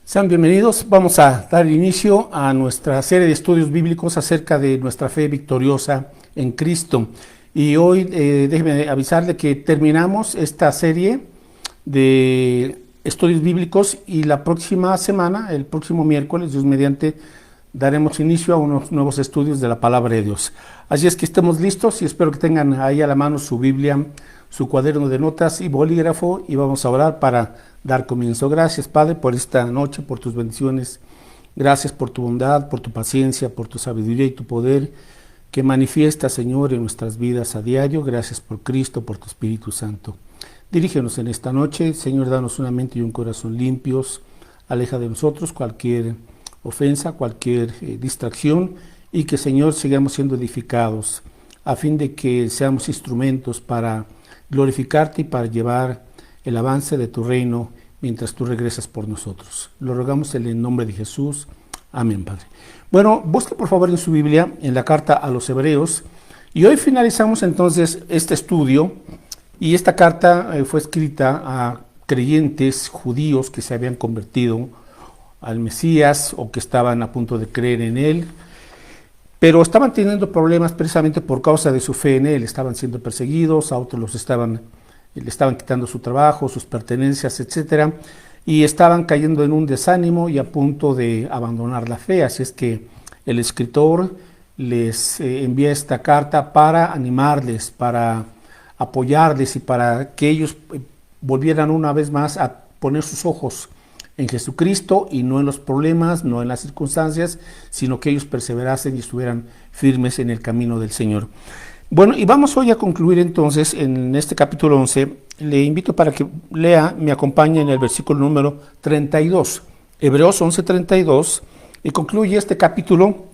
Sean bienvenidos. Vamos a dar inicio a nuestra serie de estudios bíblicos acerca de nuestra fe victoriosa en Cristo. Y hoy déjenme avisarle que terminamos esta serie de estudios bíblicos y la próxima semana, el próximo miércoles, Dios mediante, daremos inicio a unos nuevos estudios de la palabra de Dios. Así es que estemos listos y espero que tengan ahí a la mano su Biblia, su cuaderno de notas y bolígrafo, y vamos a orar para dar comienzo. Gracias, Padre, por esta noche, por tus bendiciones. Gracias por tu bondad, por tu paciencia, por tu sabiduría y tu poder que manifiesta, Señor, en nuestras vidas a diario. Gracias por Cristo, por tu Espíritu Santo. Dirígenos en esta noche, Señor, danos una mente y un corazón limpios. Aleja de nosotros cualquier ofensa, cualquier distracción, y que, Señor, sigamos siendo edificados a fin de que seamos instrumentos para glorificarte y para llevar el avance de tu reino mientras tú regresas por nosotros. Lo rogamos en el nombre de Jesús. Amén, Padre. Bueno, busque por favor en su Biblia, en la carta a los Hebreos, y hoy finalizamos entonces este estudio, y esta carta fue escrita a creyentes judíos que se habían convertido al Mesías o que estaban a punto de creer en él, pero estaban teniendo problemas precisamente por causa de su fe en él. Estaban siendo perseguidos, a otros le estaban quitando su trabajo, sus pertenencias, etcétera, y estaban cayendo en un desánimo y a punto de abandonar la fe. Así es que el escritor les envía esta carta para animarles, para apoyarles y para que ellos volvieran una vez más a poner sus ojos en Jesucristo y no en los problemas, no en las circunstancias, sino que ellos perseverasen y estuvieran firmes en el camino del Señor. Bueno, y vamos hoy a concluir entonces en este capítulo 11. Le invito para que lea, me acompañe en el versículo número 32, Hebreos 11:32, y concluye este capítulo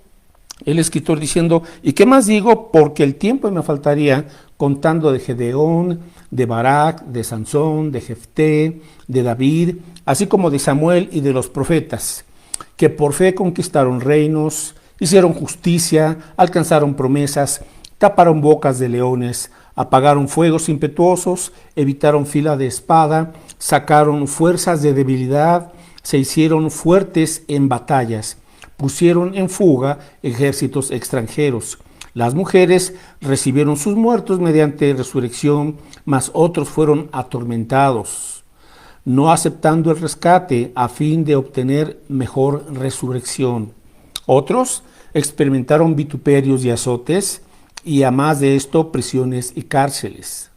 el escritor diciendo: ¿y qué más digo? Porque el tiempo me faltaría contando de Gedeón, de Barak, de Sansón, de Jefté, de David, así como de Samuel y de los profetas, que por fe conquistaron reinos, hicieron justicia, alcanzaron promesas, taparon bocas de leones, apagaron fuegos impetuosos, evitaron fila de espada, sacaron fuerzas de debilidad, se hicieron fuertes en batallas, pusieron en fuga ejércitos extranjeros. Las mujeres recibieron sus muertos mediante resurrección, mas otros fueron atormentados, no aceptando el rescate a fin de obtener mejor resurrección. Otros experimentaron vituperios y azotes, y a más de esto, prisiones y cárceles.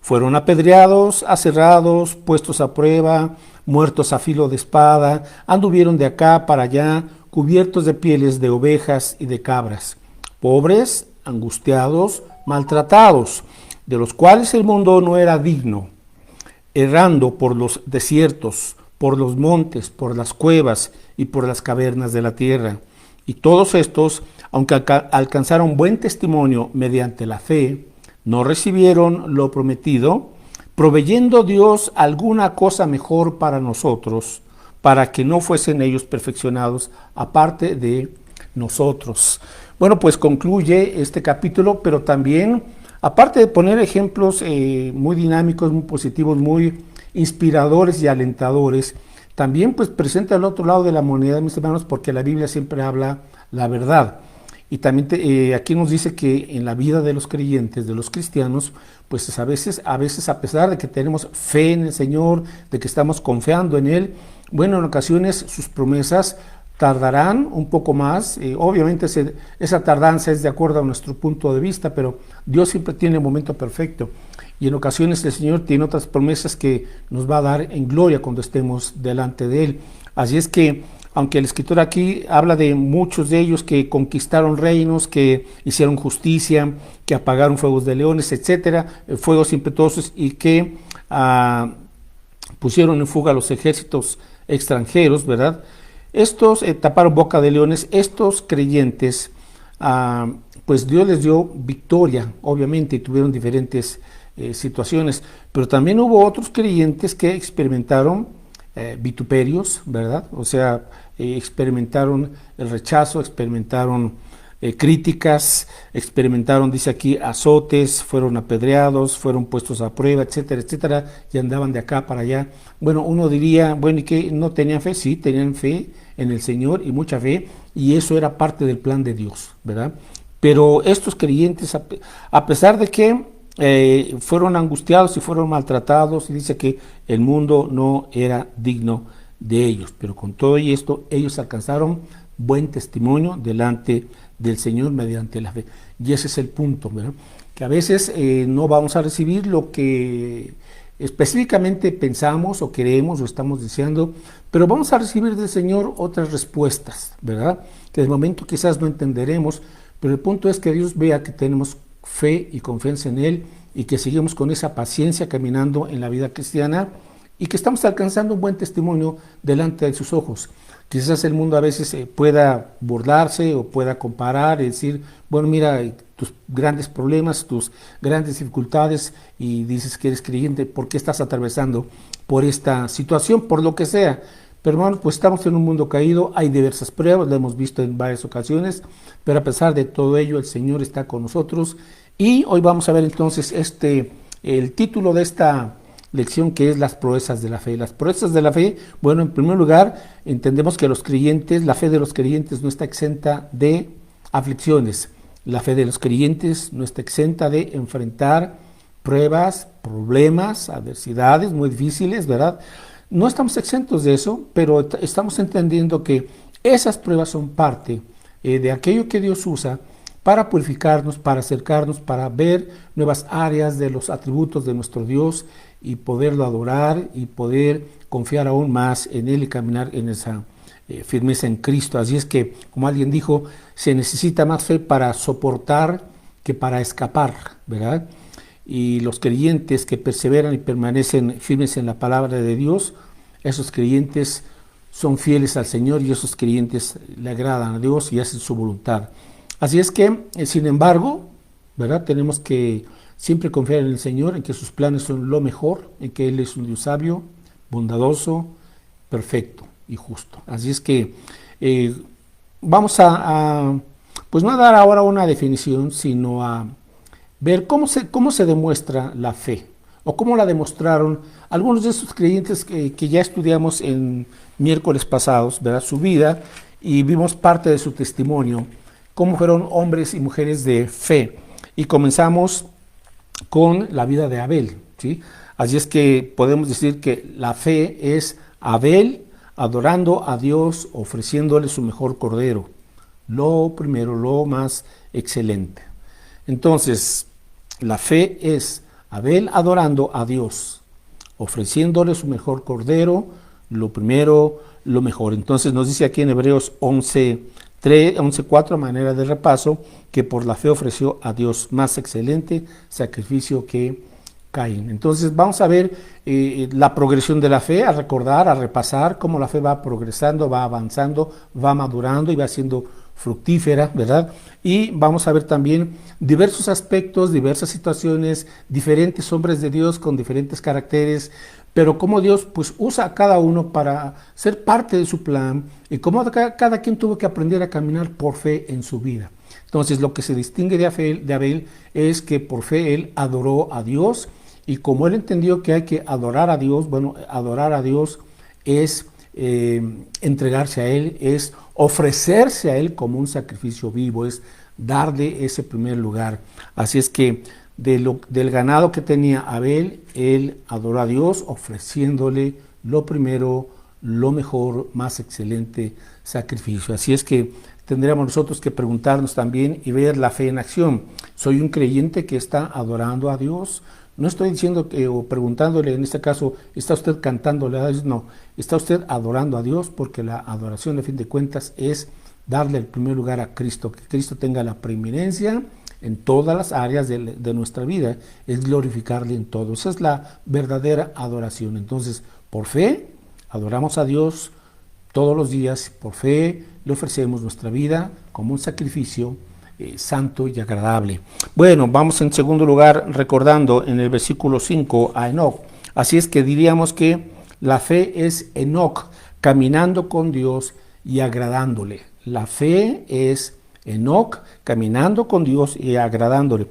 Fueron apedreados, aserrados, puestos a prueba, muertos a filo de espada, anduvieron de acá para allá, cubiertos de pieles de ovejas y de cabras, pobres, angustiados, maltratados, de los cuales el mundo no era digno, errando por los desiertos, por los montes, por las cuevas y por las cavernas de la tierra. Y todos estos, aunque alcanzaron buen testimonio mediante la fe, no recibieron lo prometido, proveyendo Dios alguna cosa mejor para nosotros, para que no fuesen ellos perfeccionados aparte de nosotros. Bueno, pues concluye este capítulo, pero también, aparte de poner ejemplos muy dinámicos, muy positivos, muy inspiradores y alentadores, también pues presenta el otro lado de la moneda, mis hermanos, porque la Biblia siempre habla la verdad. Y también aquí nos dice que en la vida de los creyentes, de los cristianos, pues a veces a pesar de que tenemos fe en el Señor, de que estamos confiando en Él, bueno, en ocasiones sus promesas tardarán un poco más. Obviamente esa tardanza es de acuerdo a nuestro punto de vista, pero Dios siempre tiene el momento perfecto. Y en ocasiones el Señor tiene otras promesas que nos va a dar en gloria cuando estemos delante de Él. Así es que, aunque el escritor aquí habla de muchos de ellos que conquistaron reinos, que hicieron justicia, que apagaron fuegos de leones, etcétera, fuegos impetuosos, y que pusieron en fuga a los ejércitos extranjeros, ¿verdad? Estos taparon boca de leones. Estos creyentes, pues Dios les dio victoria, obviamente, y tuvieron diferentes situaciones, pero también hubo otros creyentes que experimentaron vituperios, ¿verdad? O sea, experimentaron el rechazo, experimentaron críticas, experimentaron, dice aquí, azotes, fueron apedreados, fueron puestos a prueba, etcétera, etcétera, y andaban de acá para allá. Bueno, uno diría, bueno, ¿y qué? ¿No tenían fe? Sí, tenían fe en el Señor y mucha fe, y eso era parte del plan de Dios, ¿verdad? Pero estos creyentes, a pesar de que fueron angustiados y fueron maltratados, y dice que el mundo no era digno de ellos, pero con todo y esto ellos alcanzaron buen testimonio delante del Señor mediante la fe. Y ese es el punto, ¿verdad? Que a veces no vamos a recibir lo que específicamente pensamos o queremos o estamos deseando, pero vamos a recibir del Señor otras respuestas, ¿verdad? Que de momento quizás no entenderemos, pero el punto es que Dios vea que tenemos fe y confianza en Él y que seguimos con esa paciencia caminando en la vida cristiana y que estamos alcanzando un buen testimonio delante de sus ojos. Quizás el mundo a veces pueda burlarse o pueda comparar y decir, bueno, mira, tus grandes problemas, tus grandes dificultades, y dices que eres creyente, ¿por qué estás atravesando por esta situación? Por lo que sea. Pero hermano, pues estamos en un mundo caído, hay diversas pruebas, lo hemos visto en varias ocasiones, pero a pesar de todo ello, el Señor está con nosotros. Y hoy vamos a ver entonces el título de esta lección, que es las proezas de la fe. Las proezas de la fe, bueno, en primer lugar, entendemos que los creyentes, la fe de los creyentes no está exenta de aflicciones. La fe de los creyentes no está exenta de enfrentar pruebas, problemas, adversidades muy difíciles, ¿verdad? No estamos exentos de eso, pero estamos entendiendo que esas pruebas son parte de aquello que Dios usa para purificarnos, para acercarnos, para ver nuevas áreas de los atributos de nuestro Dios y poderlo adorar y poder confiar aún más en Él y caminar en esa firmeza en Cristo. Así es que, como alguien dijo, se necesita más fe para soportar que para escapar, ¿verdad? Y los creyentes que perseveran y permanecen firmes en la palabra de Dios, esos creyentes son fieles al Señor y esos creyentes le agradan a Dios y hacen su voluntad. Así es que, sin embargo, ¿verdad? Tenemos que siempre confiar en el Señor, en que sus planes son lo mejor, en que Él es un Dios sabio, bondadoso, perfecto y justo. Así es que vamos pues no a dar ahora una definición, sino a ver cómo se demuestra la fe, o cómo la demostraron algunos de esos creyentes que ya estudiamos en miércoles pasados, ¿verdad? Su vida, y vimos parte de su testimonio, cómo fueron hombres y mujeres de fe. Y comenzamos con la vida de Abel, ¿sí? Así es que podemos decir que la fe es Abel adorando a Dios, ofreciéndole su mejor cordero, lo primero, lo más excelente. Entonces, la fe es Abel adorando a Dios, ofreciéndole su mejor cordero, lo primero, lo mejor. Entonces nos dice aquí en Hebreos 11:4, a manera de repaso, que por la fe ofreció a Dios más excelente sacrificio que Caín. Entonces vamos a ver la progresión de la fe, a recordar, a repasar cómo la fe va progresando, va avanzando, va madurando y va siendo fructífera, ¿verdad? Y vamos a ver también diversos aspectos, diversas situaciones, diferentes hombres de Dios con diferentes caracteres, pero cómo Dios pues usa a cada uno para ser parte de su plan y cómo cada quien tuvo que aprender a caminar por fe en su vida. Entonces lo que se distingue de Abel es que por fe él adoró a Dios, y como él entendió que hay que adorar a Dios, bueno, adorar a Dios es entregarse a Él, es ofrecerse a Él como un sacrificio vivo, es darle ese primer lugar. Así es que del ganado que tenía Abel, él adoró a Dios ofreciéndole lo primero, lo mejor, más excelente sacrificio. Así es que tendríamos nosotros que preguntarnos también y ver la fe en acción. ¿Soy un creyente que está adorando a Dios? No estoy diciendo o preguntándole, en este caso, ¿está usted cantándole a Dios? No, está usted adorando a Dios, porque la adoración, a fin de cuentas, es darle el primer lugar a Cristo, que Cristo tenga la preeminencia en todas las áreas de nuestra vida, es glorificarle en todo. Esa es la verdadera adoración. Entonces, por fe, adoramos a Dios todos los días, por fe le ofrecemos nuestra vida como un sacrificio santo y agradable. Bueno, vamos en segundo lugar recordando en el versículo 5 a Enoc. Así es que diríamos que la fe es Enoc, caminando con Dios y agradándole. La fe es Enoc caminando con Dios y agradándole.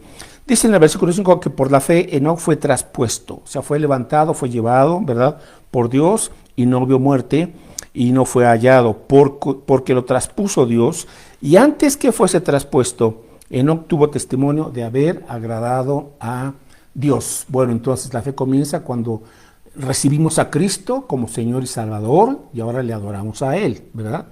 Dice en el versículo 5 que por la fe Enoc fue traspuesto, o sea, fue levantado, fue llevado, ¿verdad?, por Dios y no vio muerte y no fue hallado porque lo traspuso Dios. Y antes que fuese traspuesto, Enoc tuvo testimonio de haber agradado a Dios. Bueno, entonces la fe comienza cuando recibimos a Cristo como Señor y Salvador y ahora le adoramos a Él, ¿verdad?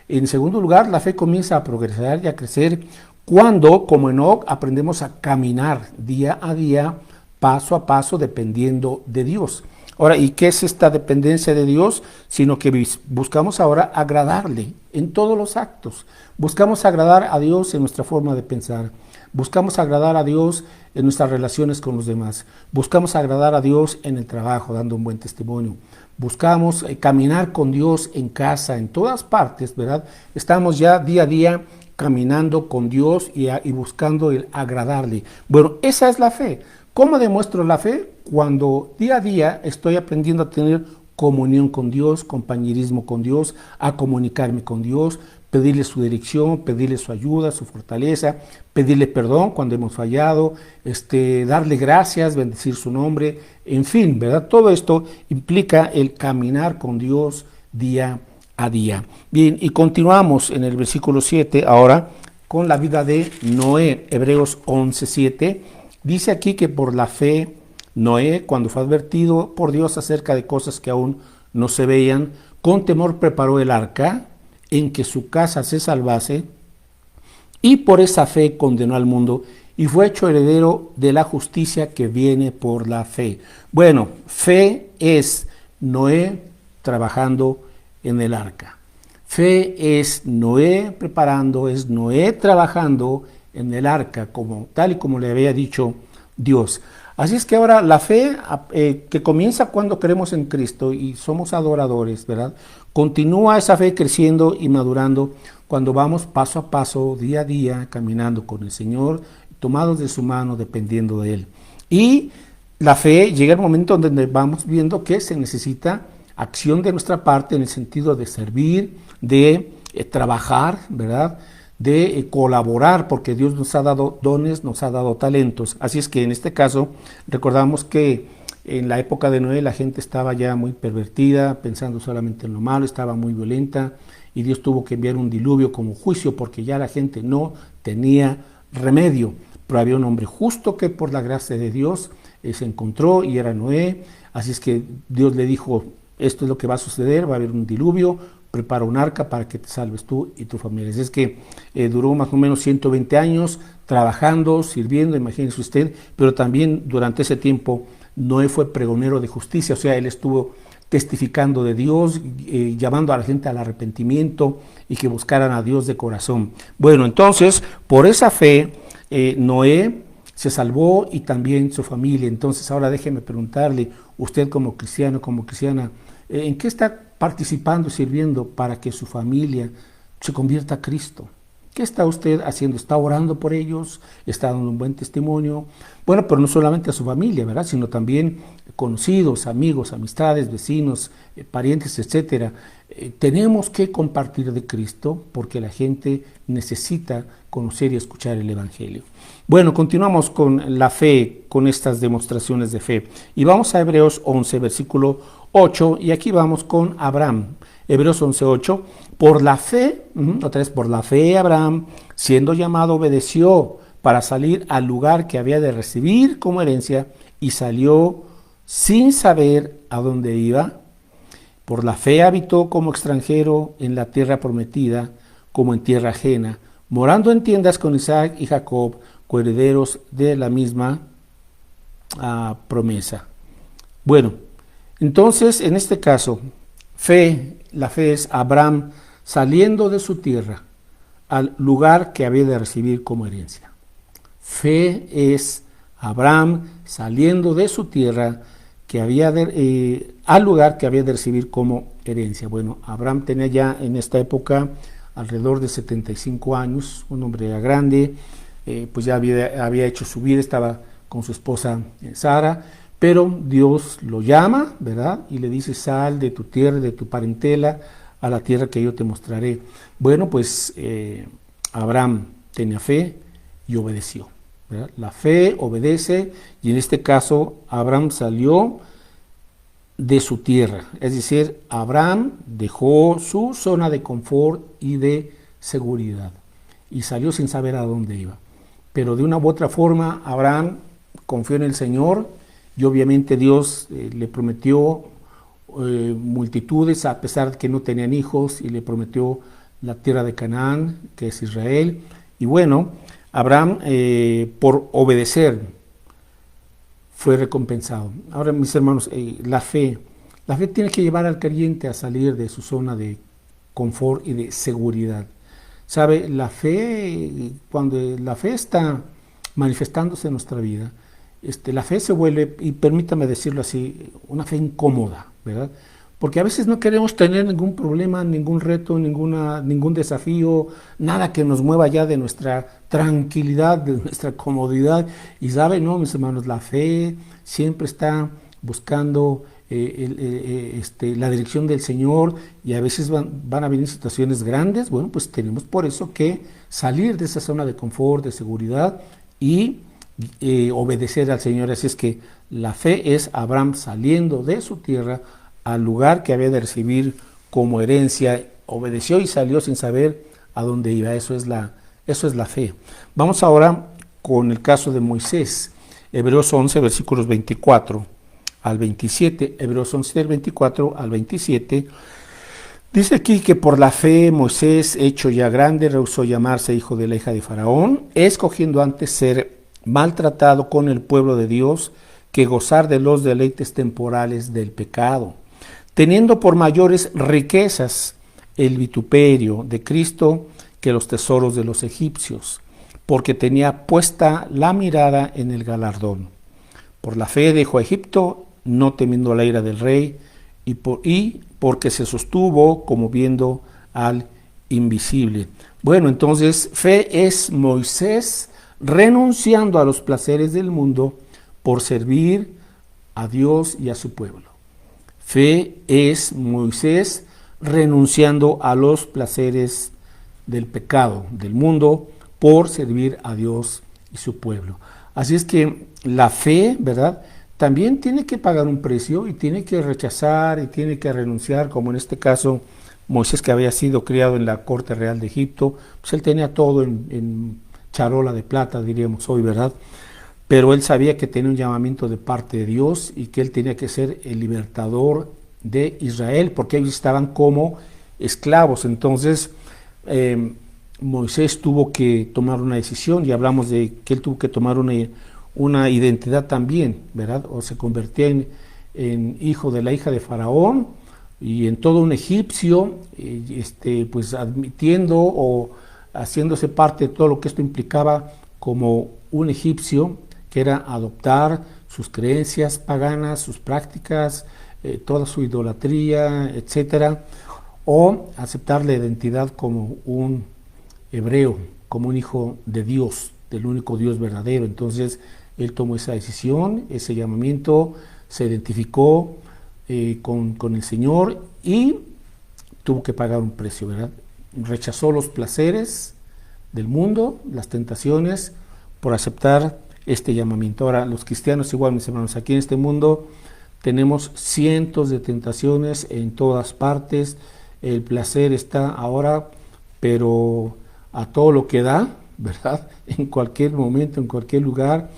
En segundo lugar, la fe comienza a progresar y a crecer cuando, como Enoc, aprendemos a caminar día a día, paso a paso, dependiendo de Dios. Ahora, ¿y qué es esta dependencia de Dios? Sino que buscamos ahora agradarle en todos los actos. Buscamos agradar a Dios en nuestra forma de pensar. Buscamos agradar a Dios en nuestras relaciones con los demás. Buscamos agradar a Dios en el trabajo, dando un buen testimonio. Buscamos caminar con Dios en casa, en todas partes, ¿verdad? Estamos ya día a día caminando con Dios y buscando el agradarle. Bueno, esa es la fe. ¿Cómo demuestro la fe? Cuando día a día estoy aprendiendo a tener comunión con Dios, compañerismo con Dios, a comunicarme con Dios, pedirle su dirección, pedirle su ayuda, su fortaleza, pedirle perdón cuando hemos fallado, darle gracias, bendecir su nombre, en fin, ¿verdad? Todo esto implica el caminar con Dios día a día. Bien, y continuamos en el versículo 7 ahora con la vida de Noé, Hebreos 11:7. Dice aquí que por la fe Noé, cuando fue advertido por Dios acerca de cosas que aún no se veían, con temor preparó el arca en que su casa se salvase, y por esa fe condenó al mundo y fue hecho heredero de la justicia que viene por la fe. Bueno, fe es Noé trabajando en el arca. Fe es Noé preparando, es Noé trabajando en el arca, tal y como le había dicho Dios. Así es que ahora la fe que comienza cuando creemos en Cristo y somos adoradores, ¿verdad? Continúa esa fe creciendo y madurando cuando vamos paso a paso, día a día, caminando con el Señor, tomados de su mano, dependiendo de Él. Y la fe llega el momento donde vamos viendo que se necesita acción de nuestra parte en el sentido de servir, de trabajar, ¿verdad?, de colaborar, porque Dios nos ha dado dones, nos ha dado talentos. Así es que en este caso recordamos que en la época de Noé la gente estaba ya muy pervertida, pensando solamente en lo malo, estaba muy violenta, y Dios tuvo que enviar un diluvio como juicio porque ya la gente no tenía remedio. Pero había un hombre justo que por la gracia de Dios se encontró y era Noé. Así es que Dios le dijo, esto es lo que va a suceder, va a haber un diluvio, prepara un arca para que te salves tú y tu familia. Así es que duró más o menos 120 años trabajando, sirviendo, imagínese usted, pero también durante ese tiempo Noé fue pregonero de justicia, o sea, él estuvo testificando de Dios, llamando a la gente al arrepentimiento y que buscaran a Dios de corazón. Bueno, entonces, por esa fe, Noé se salvó y también su familia. Entonces, ahora déjeme preguntarle, usted como cristiano, como cristiana, ¿en qué está participando, sirviendo para que su familia se convierta a Cristo? ¿Qué está usted haciendo? ¿Está orando por ellos? ¿Está dando un buen testimonio? Bueno, pero no solamente a su familia, ¿verdad?, sino también conocidos, amigos, amistades, vecinos, parientes, etcétera. Tenemos que compartir de Cristo porque la gente necesita conocer y escuchar el Evangelio. Bueno, continuamos con la fe, con estas demostraciones de fe. Y vamos a Hebreos 11, versículo 8, y aquí vamos con Abraham. Hebreos 11:8, por la fe, otra vez, por la fe Abraham, siendo llamado, obedeció para salir al lugar que había de recibir como herencia y salió sin saber a dónde iba. Por la fe habitó como extranjero en la tierra prometida, como en tierra ajena, morando en tiendas con Isaac y Jacob, coherederos de la misma promesa. Bueno, entonces en este caso, la fe es Abraham saliendo de su tierra al lugar que había de recibir como herencia. Fe es Abraham saliendo de su tierra al lugar que había de recibir como herencia. Bueno, Abraham tenía ya en esta época alrededor de 75 años, un hombre ya grande, pues ya había hecho su vida, estaba con su esposa Sara, pero Dios lo llama, ¿verdad?, y le dice, sal de tu tierra, de tu parentela, a la tierra que yo te mostraré. Bueno, pues Abraham tenía fe y obedeció, ¿verdad? La fe obedece, y en este caso Abraham salió de su tierra, es decir, Abraham dejó su zona de confort y de seguridad y salió sin saber a dónde iba. Pero de una u otra forma Abraham confió en el Señor, y obviamente Dios le prometió multitudes a pesar de que no tenían hijos, y le prometió la tierra de Canaán, que es Israel. Y bueno, Abraham por obedecer fue recompensado. Ahora, mis hermanos, la fe tiene que llevar al creyente a salir de su zona de confort y de seguridad. ¿Sabe? La fe, cuando la fe está manifestándose en nuestra vida, la fe se vuelve, y permítame decirlo así, una fe incómoda, ¿verdad? Porque a veces no queremos tener ningún problema, ningún reto, ningún desafío, nada que nos mueva ya de nuestra tranquilidad, de nuestra comodidad. Y saben, no, mis hermanos, la fe siempre está buscando la dirección del Señor, y a veces van a venir situaciones grandes. Bueno, pues tenemos por eso que salir de esa zona de confort, de seguridad, y obedecer al Señor. Así es que la fe es Abraham saliendo de su tierra al lugar que había de recibir como herencia, obedeció y salió sin saber a dónde iba. Eso es la fe. Vamos ahora con el caso de Moisés. Hebreos 11, versículos 24 al 27. Hebreos 11, del 24 al 27. Dice aquí que por la fe Moisés, hecho ya grande, rehusó llamarse hijo de la hija de Faraón, escogiendo antes ser maltratado con el pueblo de Dios que gozar de los deleites temporales del pecado, teniendo por mayores riquezas el vituperio de Cristo que los tesoros de los egipcios, porque tenía puesta la mirada en el galardón. Por la fe dejó a Egipto, no temiendo la ira del rey, y porque se sostuvo como viendo al invisible. Bueno, entonces fe es Moisés renunciando a los placeres del mundo por servir a Dios y a su pueblo. Fe es Moisés renunciando a los placeres del pecado, del mundo, por servir a Dios y su pueblo. Así es que la fe, ¿verdad?, también tiene que pagar un precio, y tiene que rechazar y tiene que renunciar, como en este caso Moisés, que había sido criado en la corte real de Egipto. Pues él tenía todo en charola de plata, diríamos hoy, ¿verdad? Pero él sabía que tenía un llamamiento de parte de Dios y que él tenía que ser el libertador de Israel, porque ellos estaban como esclavos. Entonces Moisés tuvo que tomar una decisión, y hablamos de que él tuvo que tomar una identidad también, ¿verdad? O se convertía en hijo de la hija de Faraón y en todo un egipcio, pues admitiendo o haciéndose parte de todo lo que esto implicaba como un egipcio, que era adoptar sus creencias paganas, sus prácticas, toda su idolatría, etcétera, o aceptar la identidad como un hebreo, como un hijo de Dios, del único Dios verdadero. Entonces él tomó esa decisión, ese llamamiento, se identificó con el Señor, y tuvo que pagar un precio, ¿verdad? Rechazó los placeres del mundo, las tentaciones, por aceptar este llamamiento. Ahora, los cristianos igual, mis hermanos, aquí en este mundo tenemos cientos de tentaciones en todas partes. El placer está ahora, pero a todo lo que da, ¿verdad? En cualquier momento, en cualquier lugar,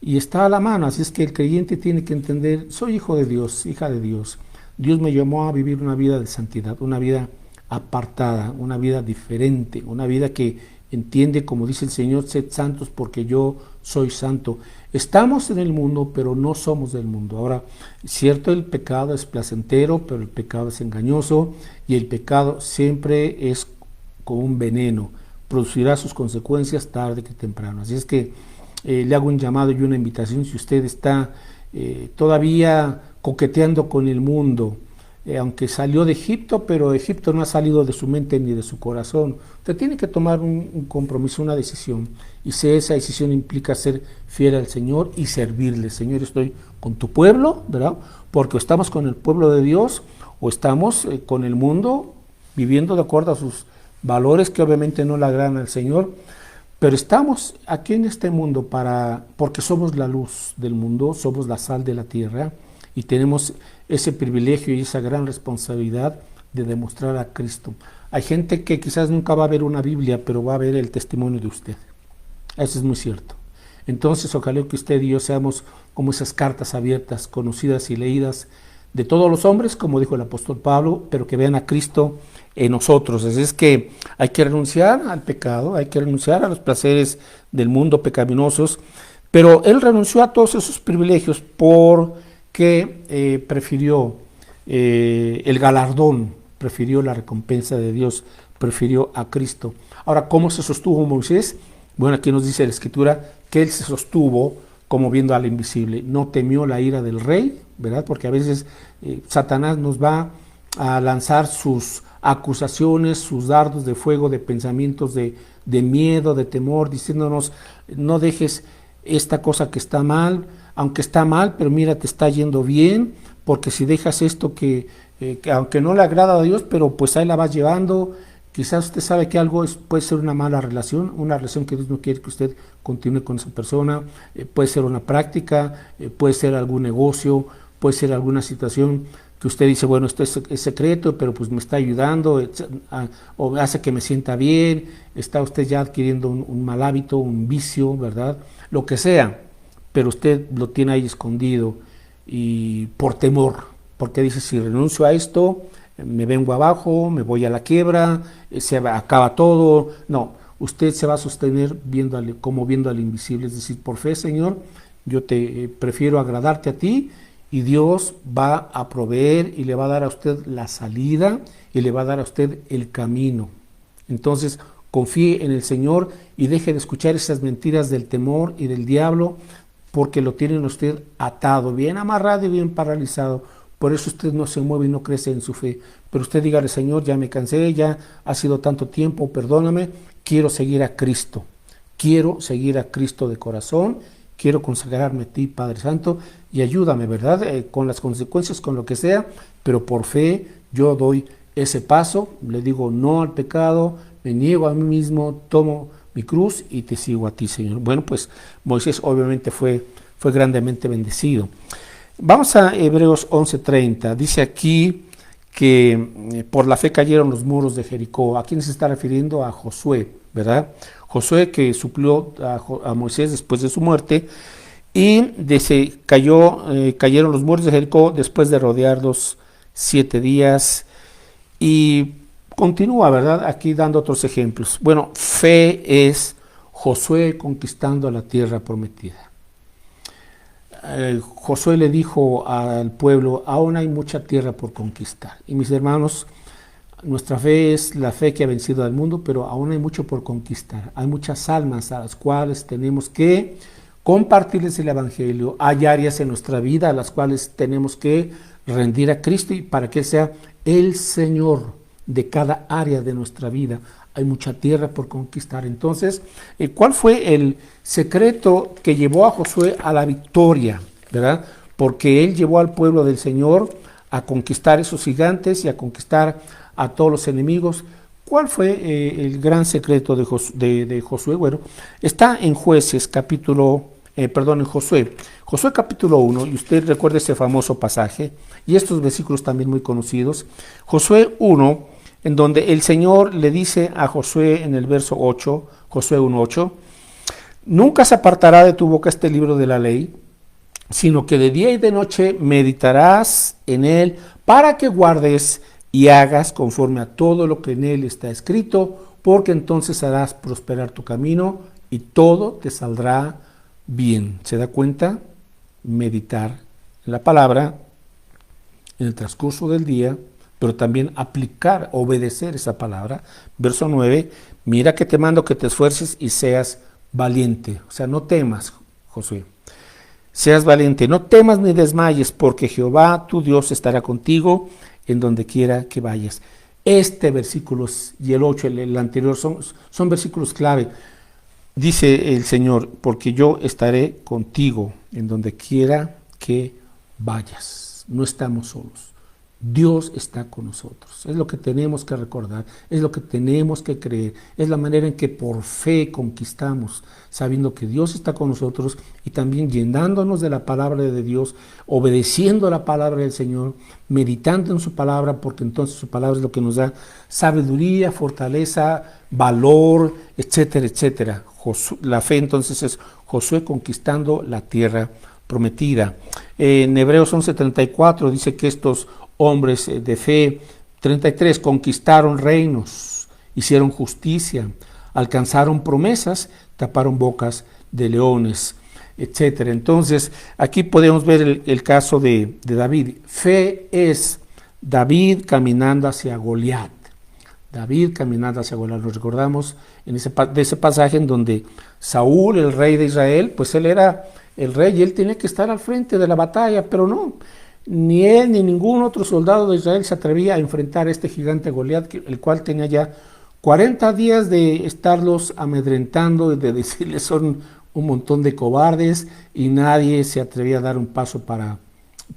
y está a la mano. Así es que el creyente tiene que entender: soy hijo de Dios, hija de Dios. Dios me llamó a vivir una vida de santidad, una vida apartada, una vida diferente, una vida que entiende, como dice el Señor: sed santos porque yo soy santo. Estamos en el mundo, pero no somos del mundo. Ahora, cierto, el pecado es placentero, pero el pecado es engañoso, y el pecado siempre es como un veneno, producirá sus consecuencias tarde que temprano. Así es que le hago un llamado y una invitación: si usted está todavía coqueteando con el mundo, aunque salió de Egipto, pero Egipto no ha salido de su mente ni de su corazón, usted tiene que tomar un compromiso, una decisión, y si esa decisión implica ser fiel al Señor y servirle. Señor, estoy con tu pueblo, ¿verdad? Porque o estamos con el pueblo de Dios, o estamos con el mundo, viviendo de acuerdo a sus valores que obviamente no le agradan al Señor, pero estamos aquí en este mundo porque somos la luz del mundo, somos la sal de la tierra y tenemos ese privilegio y esa gran responsabilidad de demostrar a Cristo. Hay gente que quizás nunca va a ver una Biblia, pero va a ver el testimonio de usted. Eso es muy cierto. Entonces, ojalá que usted y yo seamos como esas cartas abiertas, conocidas y leídas de todos los hombres, como dijo el apóstol Pablo, pero que vean a Cristo en nosotros. Así es que hay que renunciar al pecado, hay que renunciar a los placeres del mundo pecaminosos, pero él renunció a todos esos privilegios porque prefirió el galardón, prefirió la recompensa de Dios, prefirió a Cristo. Ahora, ¿cómo se sostuvo Moisés? Bueno, aquí nos dice la Escritura que él se sostuvo como viendo al invisible, no temió la ira del rey, ¿verdad? Porque a veces Satanás nos va a lanzar sus acusaciones, sus dardos de fuego, de pensamientos de miedo, de temor, diciéndonos, no dejes esta cosa que está mal, aunque está mal, pero mira, te está yendo bien, porque si dejas esto que aunque no le agrada a Dios, pero pues ahí la vas llevando. Quizás usted sabe que algo puede ser una mala relación, una relación que Dios no quiere que usted continúe con esa persona, puede ser una práctica, puede ser algún negocio, puede ser alguna situación que usted dice, bueno, esto es secreto, pero pues me está ayudando, o hace que me sienta bien, está usted ya adquiriendo un mal hábito, un vicio, ¿verdad? Lo que sea, pero usted lo tiene ahí escondido y por temor, porque dice, si renuncio a esto, me vengo abajo, me voy a la quiebra, se acaba todo. No, usted se va a sostener como viendo al invisible, es decir, por fe, Señor, yo te prefiero agradarte a ti y Dios va a proveer y le va a dar a usted la salida y le va a dar a usted el camino. Entonces, confíe en el Señor y deje de escuchar esas mentiras del temor y del diablo, porque lo tienen usted atado, bien amarrado y bien paralizado. Por eso usted no se mueve y no crece en su fe. Pero usted dígale, Señor, ya me cansé, ya ha sido tanto tiempo, perdóname, quiero seguir a Cristo. Quiero seguir a Cristo de corazón, quiero consagrarme a ti, Padre Santo, y ayúdame, ¿verdad? Con las consecuencias, con lo que sea, pero por fe yo doy ese paso, le digo no al pecado, me niego a mí mismo, tomo mi cruz y te sigo a ti, Señor. Bueno, pues Moisés obviamente fue grandemente bendecido. Vamos a Hebreos 11:30, dice aquí que por la fe cayeron los muros de Jericó. ¿A quién se está refiriendo? A Josué, ¿verdad? Josué que suplió a Moisés después de su muerte y cayeron los muros de Jericó después de rodearlos 7 días y continúa, ¿verdad? Aquí dando otros ejemplos. Bueno, fe es Josué conquistando la tierra prometida. Josué le dijo al pueblo, aún hay mucha tierra por conquistar. Y mis hermanos, nuestra fe es la fe que ha vencido al mundo, pero aún hay mucho por conquistar. Hay muchas almas a las cuales tenemos que compartirles el Evangelio. Hay áreas en nuestra vida a las cuales tenemos que rendir a Cristo y para que Él sea el Señor de cada área de nuestra vida. Hay mucha tierra por conquistar. Entonces, ¿cuál fue el secreto que llevó a Josué a la victoria? ¿Verdad? Porque él llevó al pueblo del Señor a conquistar esos gigantes y a conquistar a todos los enemigos. ¿Cuál fue el gran secreto de Josué? Bueno, está en Josué capítulo 1, y usted recuerda ese famoso pasaje, y estos versículos también muy conocidos. Josué 1, en donde el Señor le dice a Josué en el verso 8, Josué 1:8, nunca se apartará de tu boca este libro de la ley, sino que de día y de noche meditarás en él para que guardes y hagas conforme a todo lo que en él está escrito, porque entonces harás prosperar tu camino y todo te saldrá bien. ¿Se da cuenta? Meditar en la palabra en el transcurso del día, pero también aplicar, obedecer esa palabra. Verso 9, mira que te mando que te esfuerces y seas valiente. O sea, no temas, Josué. Seas valiente, no temas ni desmayes, porque Jehová tu Dios estará contigo en donde quiera que vayas. Este versículo y el 8, el anterior, son versículos clave. Dice el Señor, porque yo estaré contigo en donde quiera que vayas. No estamos solos. Dios está con nosotros. Es lo que tenemos que recordar, es lo que tenemos que creer, es la manera en que por fe conquistamos, sabiendo que Dios está con nosotros y también llenándonos de la palabra de Dios, obedeciendo la palabra del Señor, meditando en su palabra, porque entonces su palabra es lo que nos da sabiduría, fortaleza, valor, etcétera, etcétera. La fe entonces es Josué conquistando la tierra prometida. En Hebreos 11:34 dice que estos hombres de fe, 33, conquistaron reinos, hicieron justicia, alcanzaron promesas, taparon bocas de leones, etcétera. Entonces, aquí podemos ver el caso de David. Fe es David caminando hacia Goliat. David caminando hacia Goliat. Nos recordamos de ese pasaje en donde Saúl, el rey de Israel, pues él era el rey y él tenía que estar al frente de la batalla, pero no. Ni él ni ningún otro soldado de Israel se atrevía a enfrentar a este gigante Goliat, el cual tenía ya 40 días de estarlos amedrentando y de decirles son un montón de cobardes, y nadie se atrevía a dar un paso para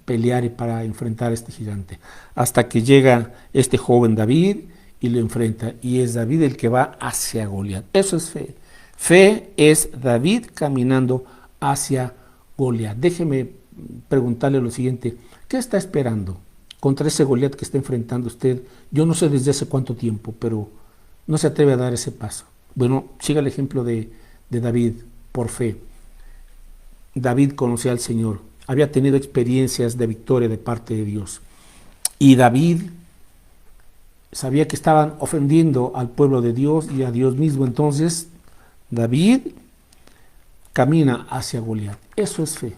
pelear y para enfrentar a este gigante. Hasta que llega este joven David y lo enfrenta, y es David el que va hacia Goliat. Eso es fe. Fe es David caminando hacia Goliat. Déjeme preguntarle lo siguiente: ¿qué está esperando contra ese Goliat que está enfrentando usted? Yo no sé desde hace cuánto tiempo, pero no se atreve a dar ese paso. Bueno, siga el ejemplo de David, por fe. David conocía al Señor, había tenido experiencias de victoria de parte de Dios. Y David sabía que estaban ofendiendo al pueblo de Dios y a Dios mismo. Entonces, David camina hacia Goliat. Eso es fe.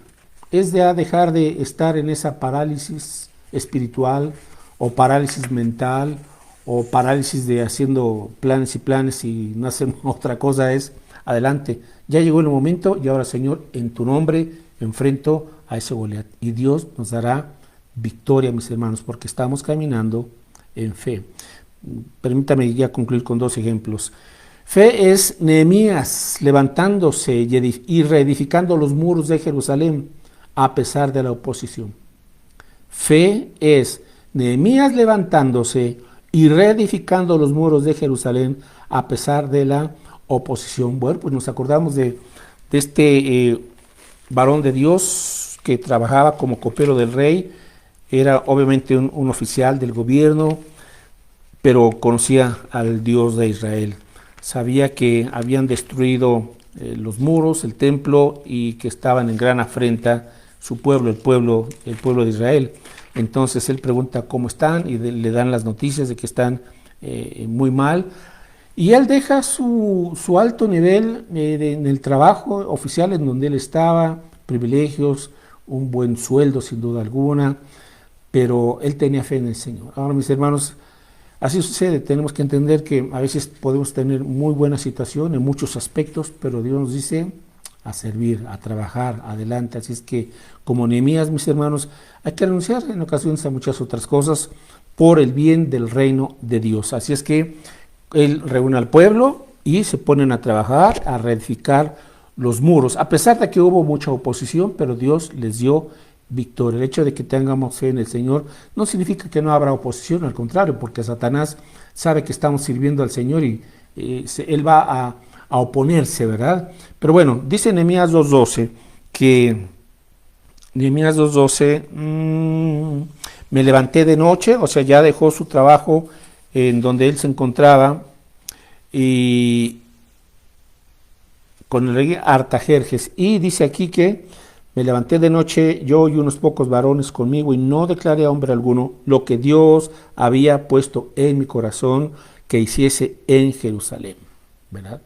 Es de dejar de estar en esa parálisis espiritual o parálisis mental o parálisis de haciendo planes y planes y no hacer otra cosa. Es adelante, ya llegó el momento y ahora, Señor, en tu nombre enfrento a ese Goliat y Dios nos dará victoria, mis hermanos, porque estamos caminando en fe. Permítame ya concluir con dos ejemplos. Fe es Nehemías levantándose y reedificando los muros de Jerusalén a pesar de la oposición. Fe es Nehemías levantándose y reedificando los muros de Jerusalén a pesar de la oposición. Bueno, pues nos acordamos de este varón de Dios que trabajaba como copero del rey. Era obviamente un oficial del gobierno, pero conocía al Dios de Israel. Sabía que habían destruido los muros, el templo, y que estaban en gran afrenta su pueblo, el pueblo de Israel. Entonces él pregunta cómo están y le dan las noticias de que están muy mal. Y él deja su alto nivel en el trabajo oficial en donde él estaba, privilegios, un buen sueldo sin duda alguna, pero él tenía fe en el Señor. Ahora, mis hermanos, así sucede. Tenemos que entender que a veces podemos tener muy buena situación en muchos aspectos, pero Dios nos dice a servir, a trabajar, adelante. Así es que, como Nehemías, mis hermanos, hay que renunciar en ocasiones a muchas otras cosas por el bien del reino de Dios. Así es que él reúne al pueblo y se ponen a trabajar, a reedificar los muros, a pesar de que hubo mucha oposición, pero Dios les dio victoria. El hecho de que tengamos fe en el Señor no significa que no habrá oposición, al contrario, porque Satanás sabe que estamos sirviendo al Señor y él va a oponerse, ¿verdad? Pero bueno, dice Nehemías 2:12, que Nehemías 2:12, me levanté de noche, o sea, ya dejó su trabajo en donde él se encontraba, y con el rey Artajerjes, y dice aquí que me levanté de noche yo y unos pocos varones conmigo, y no declaré a hombre alguno lo que Dios había puesto en mi corazón que hiciese en Jerusalén, ¿verdad?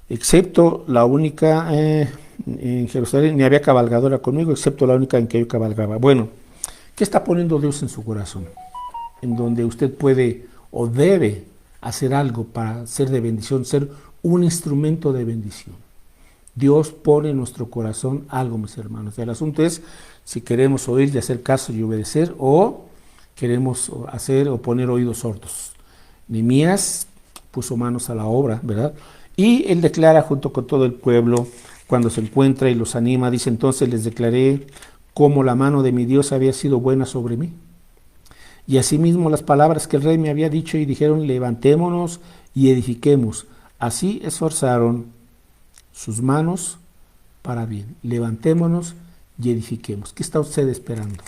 Excepto la única, en Jerusalén ni había cabalgadora conmigo, excepto la única en que yo cabalgaba. Bueno, ¿qué está poniendo Dios en su corazón? En donde usted puede o debe hacer algo para ser de bendición, ser un instrumento de bendición. Dios pone en nuestro corazón algo, mis hermanos. Y el asunto es si queremos oír y hacer caso y obedecer, o queremos hacer o poner oídos sordos. Nehemías puso manos a la obra, ¿verdad? Y él declara junto con todo el pueblo, cuando se encuentra y los anima, dice: entonces les declaré cómo la mano de mi Dios había sido buena sobre mí. Y asimismo las palabras que el rey me había dicho, y dijeron, levantémonos y edifiquemos. Así esforzaron sus manos para bien. Levantémonos y edifiquemos. ¿Qué está usted esperando?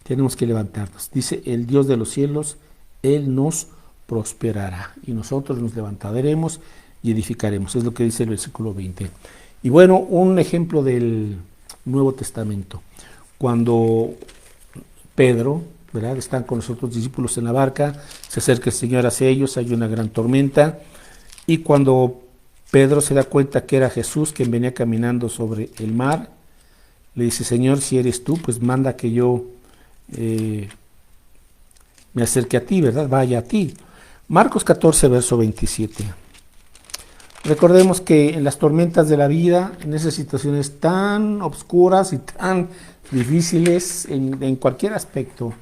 Tenemos que levantarnos. Dice el Dios de los cielos, Él nos prosperará y nosotros nos levantaremos y edificaremos. Es lo que dice el versículo 20. Y bueno, un ejemplo del Nuevo Testamento. Cuando Pedro, ¿verdad?, están con los otros discípulos en la barca, se acerca el Señor hacia ellos, hay una gran tormenta, y cuando Pedro se da cuenta que era Jesús quien venía caminando sobre el mar, le dice, Señor, si eres tú, pues manda que yo me acerque a ti, ¿verdad? Vaya a ti. Marcos 14, verso 27. Recordemos que en las tormentas de la vida, en esas situaciones tan oscuras y tan difíciles en cualquier aspecto,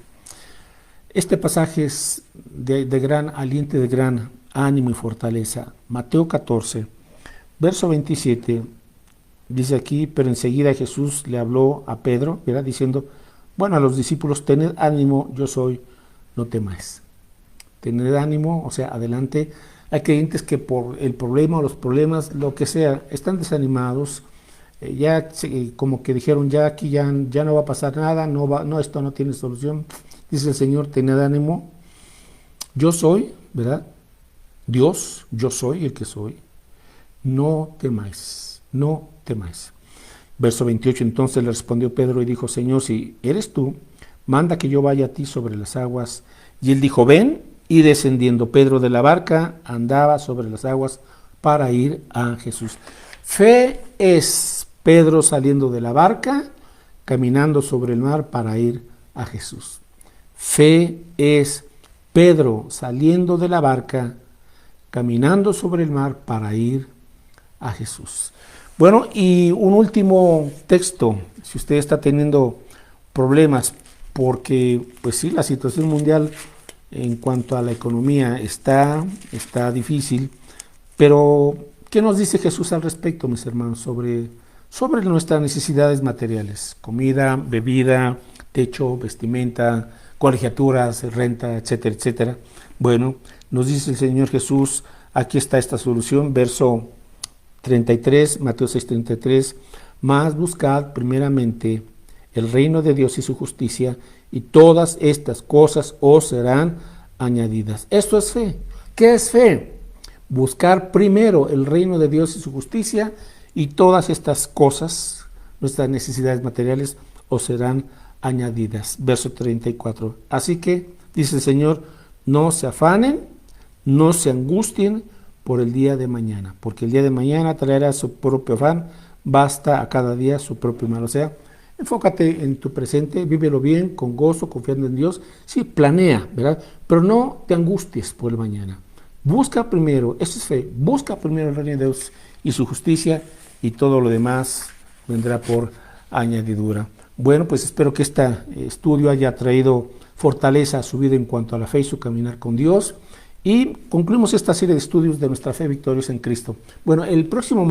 este pasaje es de gran aliento, de gran ánimo y fortaleza. Mateo 14, verso 27, dice aquí, pero enseguida Jesús le habló a Pedro, ¿verdad?, diciendo, bueno, a los discípulos, tened ánimo, yo soy, no temáis. Tened ánimo, o sea, adelante. Hay creyentes que por el problema o los problemas, lo que sea, están desanimados, como que dijeron, ya aquí ya no va a pasar nada, no, esto no tiene solución. Dice el Señor, tened ánimo, yo soy, ¿verdad? Dios, yo soy el que soy, no temáis, no temáis. Verso 28, entonces le respondió Pedro y dijo, Señor, si eres tú, manda que yo vaya a ti sobre las aguas. Y él dijo, ven, y descendiendo Pedro de la barca, andaba sobre las aguas para ir a Jesús. Fe es Pedro saliendo de la barca, caminando sobre el mar para ir a Jesús. Fe es Pedro saliendo de la barca, caminando sobre el mar para ir a Jesús. Bueno, y un último texto, si usted está teniendo problemas, porque pues sí, la situación mundial en cuanto a la economía está difícil, pero ¿qué nos dice Jesús al respecto, mis hermanos, sobre nuestras necesidades materiales? Comida, bebida, techo, vestimenta, colegiaturas, renta, etcétera, etcétera. Bueno, nos dice el Señor Jesús, aquí está esta solución, verso 33, Mateo 6:33, mas buscad primeramente el reino de Dios y su justicia, y todas estas cosas os serán añadidas. Esto es fe. ¿Qué es fe? Buscar primero el reino de Dios y su justicia, y todas estas cosas, nuestras necesidades materiales, os serán añadidas. Verso 34. Así que, dice el Señor, no se afanen, no se angustien por el día de mañana, porque el día de mañana traerá su propio afán, basta a cada día su propio mal. O sea, enfócate en tu presente, vívelo bien, con gozo, confiando en Dios. Sí, planea, ¿verdad? Pero no te angusties por el mañana. Busca primero, eso es fe, busca primero el reino de Dios y su justicia, y todo lo demás vendrá por añadidura. Bueno, pues espero que este estudio haya traído fortaleza a su vida en cuanto a la fe y su caminar con Dios. Y concluimos esta serie de estudios de nuestra fe victoriosa en Cristo. Bueno, el próximo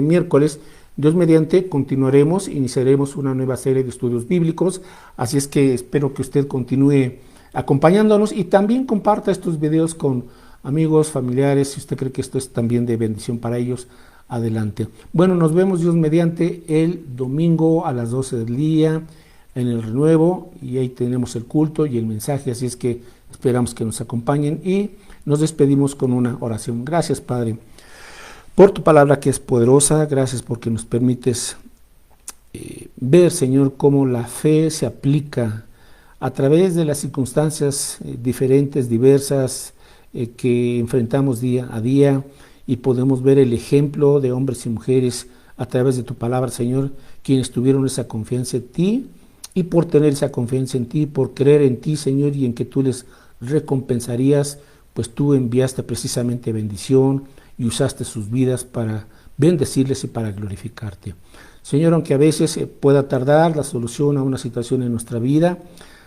miércoles, Dios mediante, continuaremos, iniciaremos una nueva serie de estudios bíblicos, así es que espero que usted continúe acompañándonos y también comparta estos videos con amigos, familiares, si usted cree que esto es también de bendición para ellos, adelante. Bueno, nos vemos Dios mediante el domingo a las 12 del día en el Renuevo, y ahí tenemos el culto y el mensaje, así es que esperamos que nos acompañen y nos despedimos con una oración. Gracias, Padre, por tu palabra que es poderosa. Gracias porque nos permites ver, Señor, cómo la fe se aplica a través de las circunstancias diferentes, diversas, que enfrentamos día a día, y podemos ver el ejemplo de hombres y mujeres a través de tu palabra, Señor, quienes tuvieron esa confianza en ti, y por tener esa confianza en ti, por creer en ti, Señor, y en que tú les recompensarías, pues tú enviaste precisamente bendición y usaste sus vidas para bendecirles y para glorificarte. Señor, aunque a veces pueda tardar la solución a una situación en nuestra vida,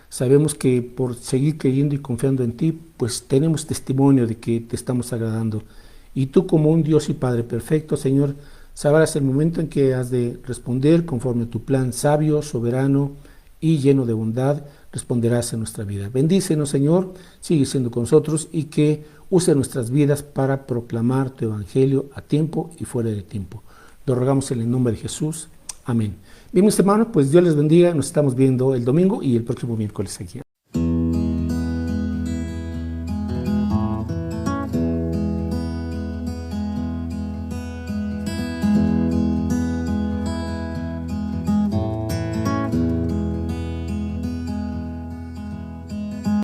sabemos que por seguir creyendo y confiando en ti, pues tenemos testimonio de que te estamos agradando. Y tú, como un Dios y Padre perfecto, Señor, sabrás el momento en que has de responder conforme a tu plan sabio, soberano y lleno de bondad, responderás en nuestra vida. Bendícenos, Señor, sigue siendo con nosotros y que use nuestras vidas para proclamar tu evangelio a tiempo y fuera de tiempo. Lo rogamos en el nombre de Jesús. Amén. Bien, mis hermanos, pues Dios les bendiga. Nos estamos viendo el domingo y el próximo miércoles aquí.